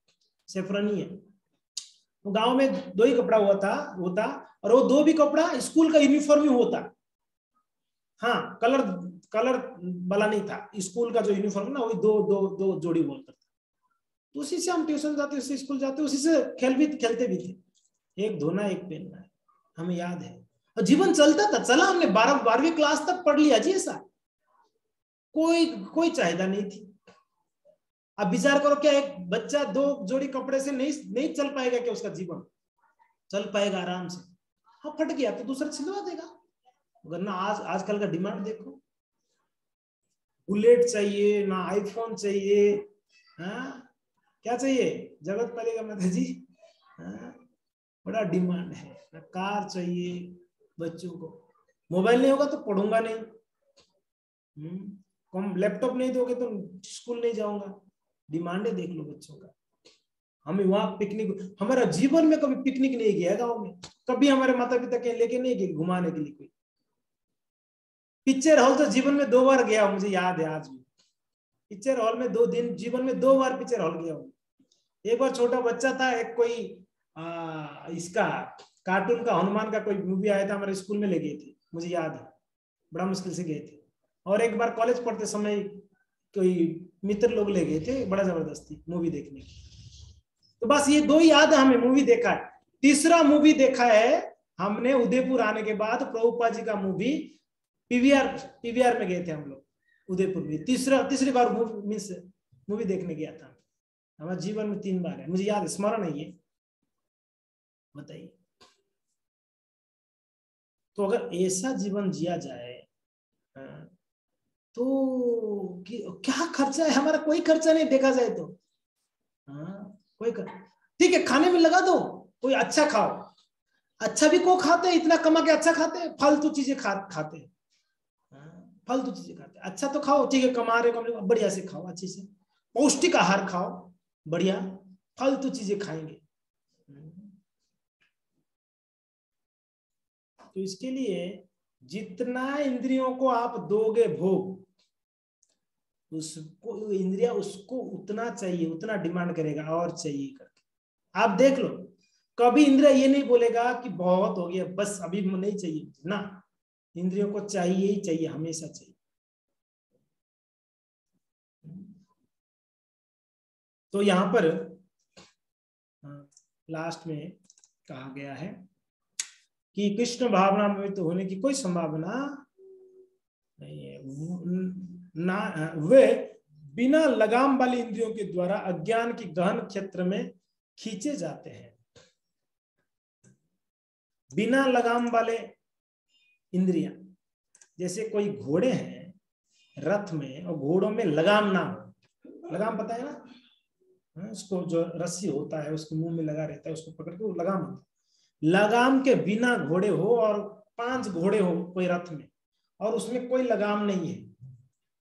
सेफरनी है। तो गांव में 2 ही कपड़ा होता, और वो 2 भी कपड़ा स्कूल का यूनिफॉर्म ही होता। हाँ, कलर वाला नहीं था, स्कूल का जो यूनिफॉर्म ना, वही 2 जोड़ी हुआ करता। तो उसी से हम ट्यूशन जाते, उसी स्कूल जाते, उसी से खेलते भी थे। एक धोना एक पहनना है, हमें याद है। और जीवन चलता था, चला, हमने 12वीं क्लास तक पढ़ लिया जी। ऐसा कोई चाहिदा नहीं थी। अब विचार करो, क्या एक बच्चा 2 जोड़ी कपड़े से नहीं चल पाएगा क्या? उसका जीवन चल पाएगा आराम से। हाँ, फट गया तो दूसरा सिलवा देगा, वरना आजकल का डिमांड देखो, बुलेट चाहिए ना, आईफोन चाहिए, हाँ क्या चाहिए, जगत पड़ेगा माता जी। हाँ, बड़ा डिमांड है ना, कार चाहिए बच्चों को। मोबाइल नहीं होगा तो पढ़ूंगा नहीं, लैपटॉप नहीं दोगे तो स्कूल नहीं जाऊंगा। डिमांडे देख लो बच्चों का। हमें वहां पिकनिक, हमारा जीवन में कभी पिकनिक नहीं गया गाँव में, कभी हमारे माता पिता के लेके नहीं गए घुमाने के लिए। कोई पिक्चर हॉल तो जीवन में 2 बार गया, मुझे याद है आज भी। पिक्चर हॉल में 2 दिन, जीवन में 2 बार पिक्चर हॉल गया हूँ। एक बार छोटा बच्चा था, एक कोई इसका कार्टून का हनुमान का कोई मूवी आया था, हमारे स्कूल में ले गए थे, मुझे याद है, बड़ा मुश्किल से गए थे। और एक बार कॉलेज पढ़ते समय कोई मित्र लोग ले गए थे, बड़ा जबरदस्ती मूवी देखने की। तो बस ये 2 ही याद है हमें मूवी देखा है। तीसरा मूवी देखा है हमने उदयपुर आने के बाद, प्रभुपाद जी का मूवी पीवीआर में गए थे हम लोग उदयपुर में। तीसरी बार मूवी देखने गया था। हमारे जीवन में 3 बार है, मुझे याद है, स्मरण है ये। बताइए, तो अगर ऐसा जीवन जिया जाए तो क्या खर्चा है हमारा? कोई खर्चा नहीं देखा जाए तो। कोई ठीक है, खाने में लगा दो, कोई अच्छा खाओ। अच्छा भी को खाते हैं, इतना कमा के अच्छा खाते हैं? फालतू चीजें खाते हैं, फालतू चीजें खाते हैं। अच्छा तो खाओ, ठीक है, कमा रहे बढ़िया से खाओ, अच्छे से पौष्टिक आहार खाओ, बढ़िया। फालतू चीजें खाएंगे तो इसके लिए जितना इंद्रियों को आप दोगे भोग, उसको इंद्रिया उसको उतना चाहिए, उतना डिमांड करेगा और चाहिए करके। आप देख लो, कभी इंद्रिया ये नहीं बोलेगा कि बहुत हो गया बस अभी नहीं चाहिए ना। इंद्रियों को चाहिए ही चाहिए, हमेशा चाहिए। तो यहां पर लास्ट में कहा गया है कि कृष्ण भावना में तो होने की कोई संभावना नहीं है। वे बिना लगाम वाली इंद्रियों के द्वारा अज्ञान की गहन क्षेत्र में खींचे जाते हैं। बिना लगाम वाले इंद्रियां, जैसे कोई घोड़े हैं रथ में और घोड़ों में लगाम ना हो। लगाम पता है ना, उसको जो रस्सी होता है उसके मुंह में लगा रहता है, उसको पकड़ के वो लगाम होता है। लगाम के बिना घोड़े हो और 5 घोड़े हो कोई रथ में और उसमें कोई लगाम नहीं है,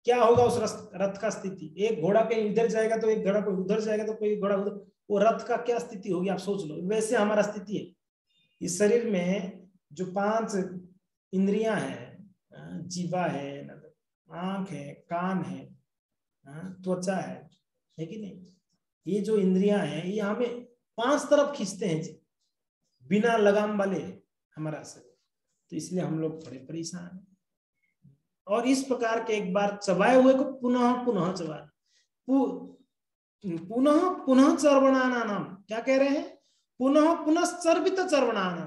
क्या होगा उस रथ का स्थिति? एक घोड़ा कहीं इधर जाएगा तो एक घोड़ा कोई उधर जाएगा तो कोई घोड़ा उधर, वो रथ का क्या स्थिति होगी आप सोच लो। वैसे हमारा स्थिति है। इस शरीर में जो 5 इंद्रियां हैं, जीवा है, आंख है, कान है, त्वचा है कि नहीं? ये जो इंद्रियां हैं ये हमें 5 तरफ खींचते हैं जी, बिना लगाम वाले हमारा शरीर। तो इसलिए हम लोग बड़े परेशान हैं। और इस प्रकार के एक बार चबाए हुए को पुनः पुनः चबाना, पुनः पुनः चर्वणाना नाम। क्या कह रहे हैं? पुनः पुनः चर्वित चर्वणाना।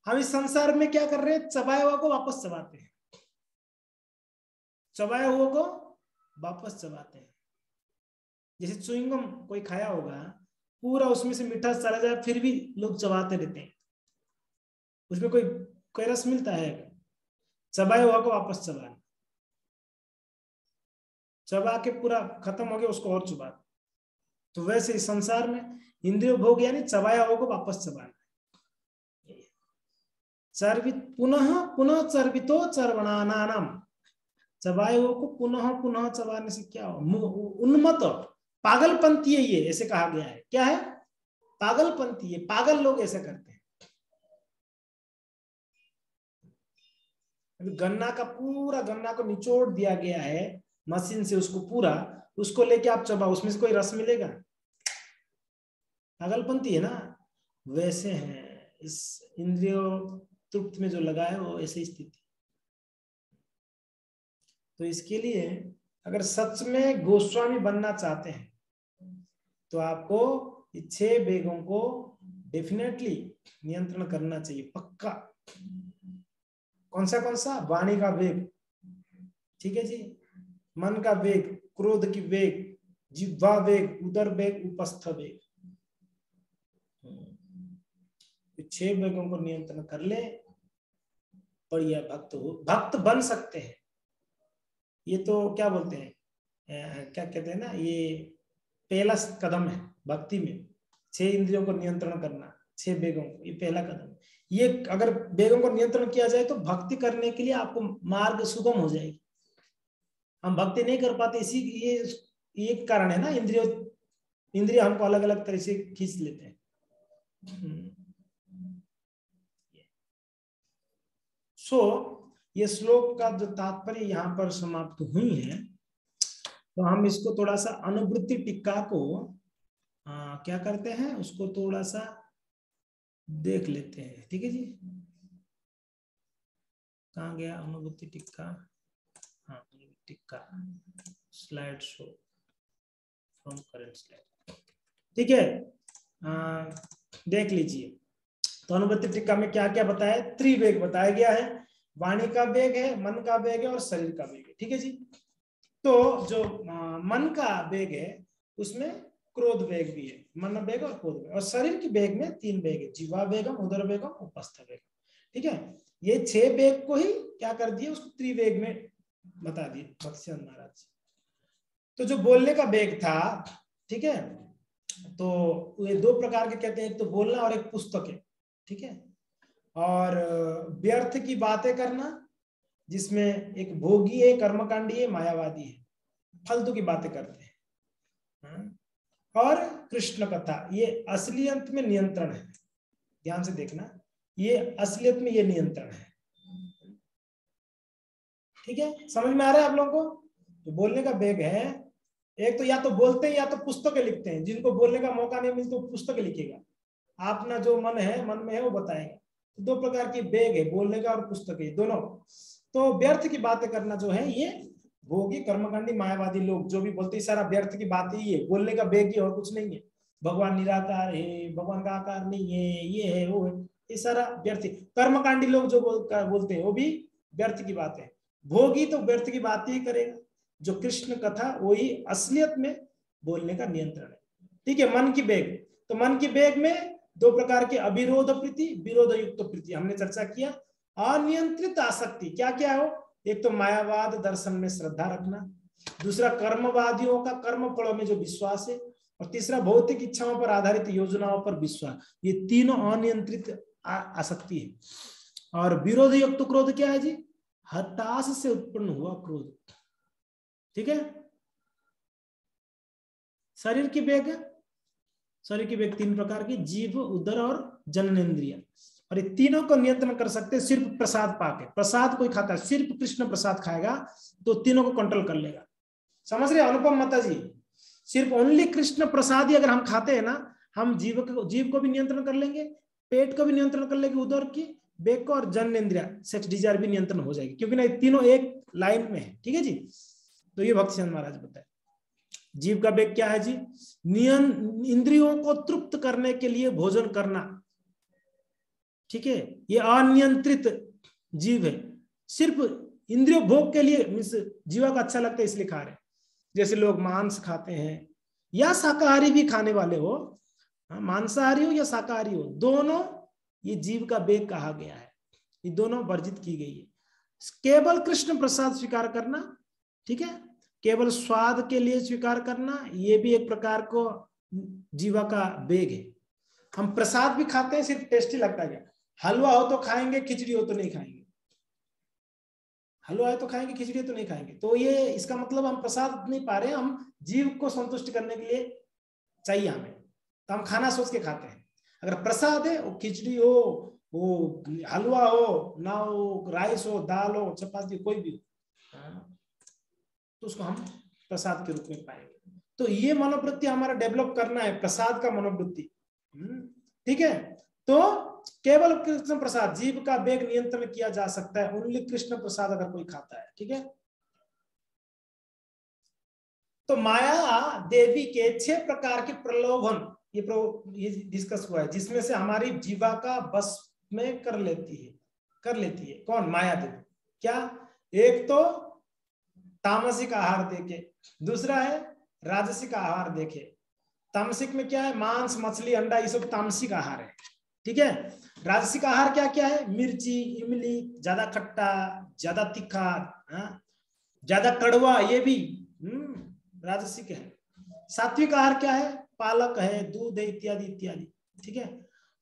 हम इस संसार में क्या कर रहे हैं? चबाए हुए को वापस चबाते हैं, चबाए हुए को वापस चबाते हैं। जैसे च्युइंगम कोई खाया होगा, पूरा उसमें से मिठास चला जाए फिर भी लोग चबाते रहते हैं, उसमें कोई रस मिलता है? चबाए हुआ को वापस चबाना, चबा के पूरा खत्म हो गया उसको और चबा। तो वैसे इस संसार में इंद्रिय भोग यानी चबाया हुआ को वापस चबाना। चर्वित पुनः पुनः चर्वितो चर्वणानाम। चबाए हुए को पुनः पुनः चबाने से क्या हो? उन्मत्त पागलपंथी है ये, ऐसे कहा गया है। क्या है? पागलपंथी है, पागल लोग ऐसा करते हैं। अभी गन्ना को निचोड़ दिया गया है मशीन से, उसको लेके आप चबाओ, उसमें से कोई रस मिलेगा? पागलपंथी है ना। वैसे हैं इस इंद्रियों तृप्त में जो लगा है वो ऐसी स्थिति। तो इसके लिए अगर सच में गोस्वामी बनना चाहते हैं तो आपको 6 वेगों को डेफिनेटली नियंत्रण करना चाहिए, पक्का। कौन सा? वाणी का वेग, ठीक है जी, मन का वेग, क्रोध की वेग, जिह्वा वेग, उदर वेग, उपस्थ वेग। 6 वेगों को नियंत्रण कर ले, बढ़िया भक्त बन सकते हैं। ये तो क्या बोलते हैं, क्या कहते हैं ना, ये पहला कदम है भक्ति में, 6 इंद्रियों को नियंत्रण करना, 6 वेगों को, ये पहला कदम। ये अगर वेगों को नियंत्रण किया जाए तो भक्ति करने के लिए आपको मार्ग सुगम हो जाएगी। हम भक्ति नहीं कर पाते, इसी ये कारण है ना, इंद्रिय हमको अलग अलग तरह से खींच लेते हैं। ये श्लोक का जो तात्पर्य यहाँ पर समाप्त हुई है, तो हम इसको थोड़ा सा अनुवृत्ति टीका को क्या करते हैं, उसको थोड़ा सा देख लेते हैं। ठीक है जी, कहाँ गया अनुवृत्ति टीका? हाँ, टीका slide show from current slide. ठीक है, देख लीजिए। तो अनुवृत्ति टीका में क्या क्या बताया? त्रिवेग बताया गया है, वाणी का वेग है, मन का वेग है और शरीर का वेग है। ठीक है जी। तो जो मन का वेग है उसमें क्रोध वेग भी है, मन वेग और क्रोध वेग, और शरीर की वेग में 3 वेग है, जीवा वेगम, उदर वेगम, उपस्थ वेगम। ठीक है, ये 6 वेग को ही क्या कर दिए, उसको त्रिवेग में बता दिए भक्तिसिद्धांत महाराज। तो जो बोलने का वेग था, ठीक है, तो ये 2 प्रकार के कहते हैं, एक तो बोलना और एक पुस्तक है। ठीक है, और व्यर्थ की बातें करना, जिसमें एक भोगी है, कर्मकांडी है, मायावादी है, फालतू की बातें करते हैं। और कृष्ण कथा, ये असलियत में नियंत्रण है। ध्यान से देखना, ये असलियत में ये नियंत्रण है। ठीक है, समझ में आ रहा है आप लोगों को? जो बोलने का वेग है, एक तो या तो बोलते हैं या तो पुस्तकें लिखते हैं। जिनको बोलने का मौका नहीं मिलता तो पुस्तकें लिखेगा, अपना जो मन में है वो बताएगा। तो 2 प्रकार की वेग है, बोलने का और पुस्तकें दोनों। तो व्यर्थ की बातें करना जो है, ये भोगी, कर्मकांडी, मायावादी लोग जो भी बोलते हैं, सारा व्यर्थ की बात ही है, बोलने का वेग ही, और कुछ नहीं है। भगवान निराकार है, भगवान का आकार नहीं है, ये है वो है, ये सारा व्यर्थ। कर्मकांडी लोग जो बोलते हैं वो भी व्यर्थ की बात है। भोगी तो व्यर्थ की बात ही करेगा। जो कृष्ण कथा, वही असलियत में बोलने का नियंत्रण है। ठीक है, मन की वेग, तो मन की वेग में 2 प्रकार के, अविरोध प्रीति, विरोध युक्त प्रीति, हमने चर्चा किया। अनियंत्रित आसक्ति क्या क्या हो, एक तो मायावाद दर्शन में श्रद्धा रखना, दूसरा कर्मवादियों का कर्म फलों में जो विश्वास है, और तीसरा भौतिक इच्छाओं पर आधारित योजनाओं पर विश्वास। ये तीनों अनियंत्रित आसक्ति है। और विरोध युक्त क्रोध क्या है जी? हताश से उत्पन्न हुआ क्रोध। ठीक है, शरीर की वेग, शरीर की वेग 3 प्रकार की, जीव, उदर और जननेंद्रिय। और ये तीनों को नियंत्रण कर सकते हैं सिर्फ प्रसाद पाके। प्रसाद कोई खाता है, सिर्फ कृष्ण प्रसाद खाएगा तो तीनों को कंट्रोल कर लेगा। समझ रहे अनुपम माता जी? सिर्फ ओनली कृष्ण प्रसाद ही अगर हम खाते हैं ना, हम जीव को भी नियंत्रण कर लेंगे, पेट को भी नियंत्रण कर लेंगे, उदर की, वेग को, और जननेंद्रिय, सेक्स डिजायर भी नियंत्रण हो जाएगी, क्योंकि ना ये तीनों एक लाइन में है। ठीक है जी। तो ये भक्तिसिद्धांत महाराज बताए। जीव का वेग क्या है जी? इंद्रियों को तृप्त करने के लिए भोजन करना। ठीक है, ये अनियंत्रित जीव है, सिर्फ इंद्रिय भोग के लिए, मीन्स जीवा को अच्छा लगता है इसलिए खा रहे। जैसे लोग मांस खाते हैं, या शाकाहारी भी खाने वाले हो, मांसाहारी हो या शाकाहारी हो, दोनों ये जीव का वेग कहा गया है। ये दोनों वर्जित की गई है। केवल कृष्ण प्रसाद स्वीकार करना, ठीक है, केवल स्वाद के लिए स्वीकार करना, ये भी एक प्रकार को जीवा का वेग है। हम प्रसाद भी खाते हैं, सिर्फ टेस्टी लगता है। हलवा हो तो खाएंगे, खिचड़ी हो तो नहीं खाएंगे। हलवा है तो खाएंगे, खिचड़ी तो नहीं खाएंगे। तो ये इसका मतलब हम प्रसाद नहीं पा रहे हैं, हम जीव को संतुष्ट करने के लिए चाहिए हमें, तो हम खाना सोच के खाते हैं। अगर प्रसाद है, वो खिचड़ी हो, वो हलवा हो ना, हो राइस हो, दाल हो, चपाती, कोई भी हो, तो उसको हम प्रसाद के रूप में पाएंगे। तो ये मनोवृत्ति हमारा डेवलप करना है, प्रसाद का मनोवृत्ति। ठीक है, तो केवल कृष्ण प्रसाद, जीव का वेग नियंत्रण किया जा सकता है ओनली कृष्ण प्रसाद अगर कोई खाता है। ठीक है, तो माया देवी के 6 प्रकार के प्रलोभन ये डिस्कस हुआ है, जिसमें से हमारी जीवा का बस में कर लेती है। कौन? माया देवी। क्या? एक तो तामसिक आहार देके, दूसरा है राजसिक आहार देके। तामसिक में क्या है? मांस, मछली, अंडा, ये सब तामसिक आहार है। ठीक है, राजसिक आहार क्या क्या है? मिर्ची, इमली, ज्यादा खट्टा, ज्यादा तीखा, ज्यादा कड़वा, ये भी राजसिक है। सात्विक आहार क्या है? पालक है, दूध है, इत्यादि इत्यादि। ठीक है,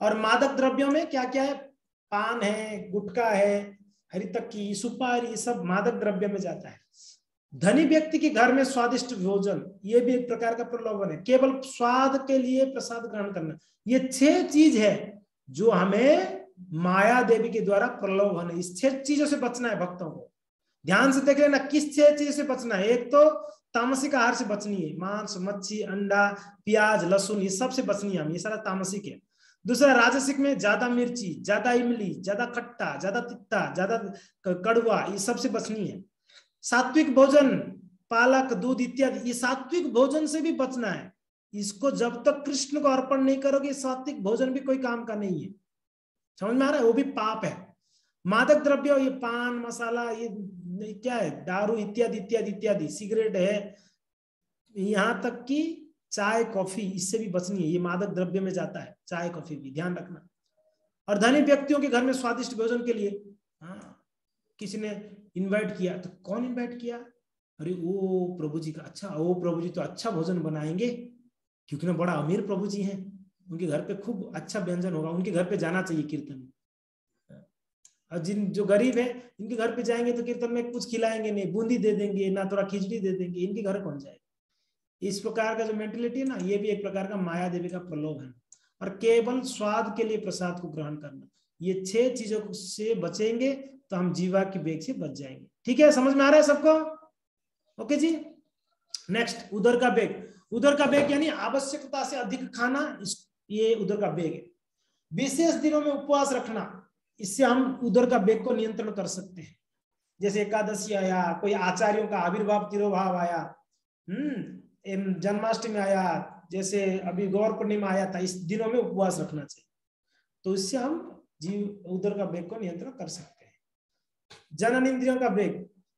और मादक द्रव्यों में क्या क्या है? पान है, गुटखा है, हरितक्की, सुपारी, सब मादक द्रव्य में जाता है। धनी व्यक्ति के घर में स्वादिष्ट भोजन, ये भी एक प्रकार का प्रलोभन है। केवल स्वाद के लिए प्रसाद ग्रहण करना, ये 6 चीज है जो हमें माया देवी के द्वारा प्रलोभन है। इस 6 चीजों से बचना है भक्तों को। ध्यान से देख लेना किस 6 चीजों से बचना है। एक तो तामसिक आहार से बचनी है, मांस, मच्छी, अंडा, प्याज, लहसुन, ये सब से बचनी है, ये सारा तामसिक है। दूसरा राजसिक में ज्यादा मिर्ची, ज्यादा इमली, ज्यादा खट्टा, ज्यादा तिक्ता, ज्यादा कड़वा, ये सब से बचनी है। सात्विक भोजन, पालक, दूध इत्यादि, ये सात्विक भोजन से भी बचना है। इसको जब तक कृष्ण को अर्पण नहीं करोगे, सात्विक भोजन भी कोई काम का नहीं है। समझ में आ रहा है? वो भी पाप है। मादक द्रव्य, ये पान मसाला, ये क्या है, दारू इत्यादि इत्यादि इत्यादि, सिगरेट है, यहाँ तक कि चाय कॉफी, इससे भी बचनी है। ये मादक द्रव्य में जाता है, चाय कॉफी भी, ध्यान रखना। और धनी व्यक्तियों के घर में स्वादिष्ट भोजन के लिए, हाँ, किसी ने इनवाइट किया, तो कौन इनवाइट किया? अरे वो प्रभु जी का, अच्छा वो प्रभु जी तो अच्छा भोजन बनाएंगे, क्योंकि ना बड़ा अमीर प्रभु जी हैं, उनके घर पे खूब अच्छा व्यंजन होगा, उनके घर पे जाना चाहिए कीर्तन में। और जिन जो गरीब है, इनके घर पे जाएंगे तो कीर्तन में कुछ खिलाएंगे नहीं, बूंदी दे देंगे ना, थोड़ा खिचड़ी दे देंगे, इनके घर कौन जाएगा? इस प्रकार का जो मेंटेलिटी है ना, ये भी एक प्रकार का माया देवी का प्रलोभ है। और केवल स्वाद के लिए प्रसाद को ग्रहण करना, ये 6 चीजों से बचेंगे तो हम जीवा की बेग से बच जाएंगे। ठीक है, समझ में आ रहा है सबको? ओके जी। नेक्स्ट, उदर का बेग। उदर का बेग यानी आवश्यकता से अधिक खाना, ये उदर का बेग है। विशेष दिनों में उपवास रखना, इससे हम उदर का बेग को नियंत्रण कर सकते हैं। जैसे एकादशी आया, कोई आचार्यों का आविर्भाव तिरोभाव आया, जन्माष्टमी आया, जैसे अभी गौर पूर्णिमा आया था, इस दिनों में उपवास रखना चाहिए, तो इससे हम जीव उदर का बेग को नियंत्रण कर सकते हैं। जनन इंद्रियों का बेग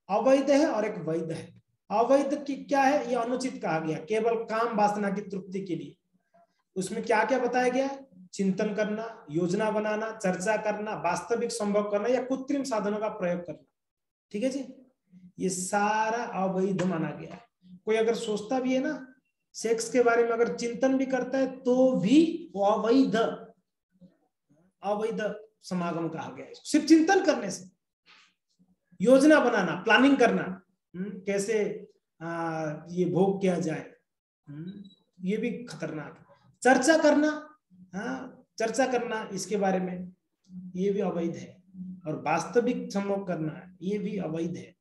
अवैध है और एक वैध है। अवैध की क्या है? ये अनुचित कहा गया, केवल काम वासना की तृप्ति के लिए। उसमें क्या क्या बताया गया? चिंतन करना, योजना बनाना, चर्चा करना, वास्तविक संभव करना या कृत्रिम साधनों का प्रयोग करना। ठीक है जी, ये सारा अवैध माना गया है। कोई अगर सोचता भी है ना सेक्स के बारे में, अगर चिंतन भी करता है, तो भी वो अवैध समागम कहा गया है। सिर्फ चिंतन करने से, योजना बनाना, प्लानिंग करना, कैसे ये भोग किया जाए, ये भी खतरनाक है। चर्चा करना, चर्चा करना इसके बारे में, ये भी अवैध है। और वास्तविक संभव करना, ये भी अवैध है।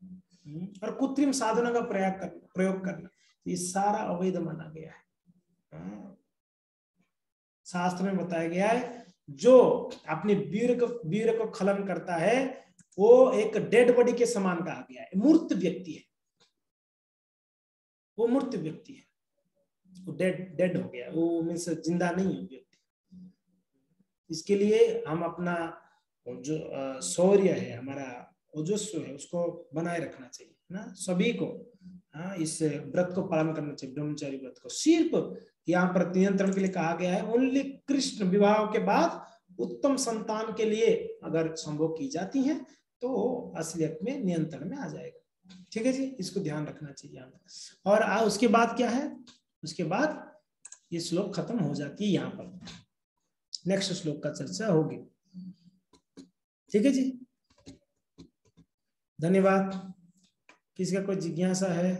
और कृत्रिम साधनों का प्रयोग करना, ये सारा अवैध माना गया है। शास्त्र में बताया गया है, जो अपने वीर को खलन करता है, वो एक डेड बॉडी के समान कहा गया है, मूर्त व्यक्ति है, वो मूर्त व्यक्ति है, वो डेड हो गया, वो मीन्स जिंदा नहीं है व्यक्ति। इसके लिए हम अपना जो शौर्य है, हमारा ओजस्व है, उसको बनाए रखना चाहिए ना सभी को। इस व्रत को पालन करना चाहिए, ब्रह्मचारी व्रत को। सिर्फ यहाँ पर नियंत्रण के लिए कहा गया है, ओनली कृष्ण विवाह के बाद उत्तम संतान के लिए अगर संभोग की जाती हैं तो असलियत में नियंत्रण में आ जाएगा। ठीक है जी, इसको ध्यान रखना चाहिए। और उसके बाद क्या है? उसके बाद ये श्लोक खत्म हो जाती है। यहाँ पर नेक्स्ट श्लोक का चर्चा होगी। ठीक है जी, धन्यवाद। किसी का कोई जिज्ञासा है?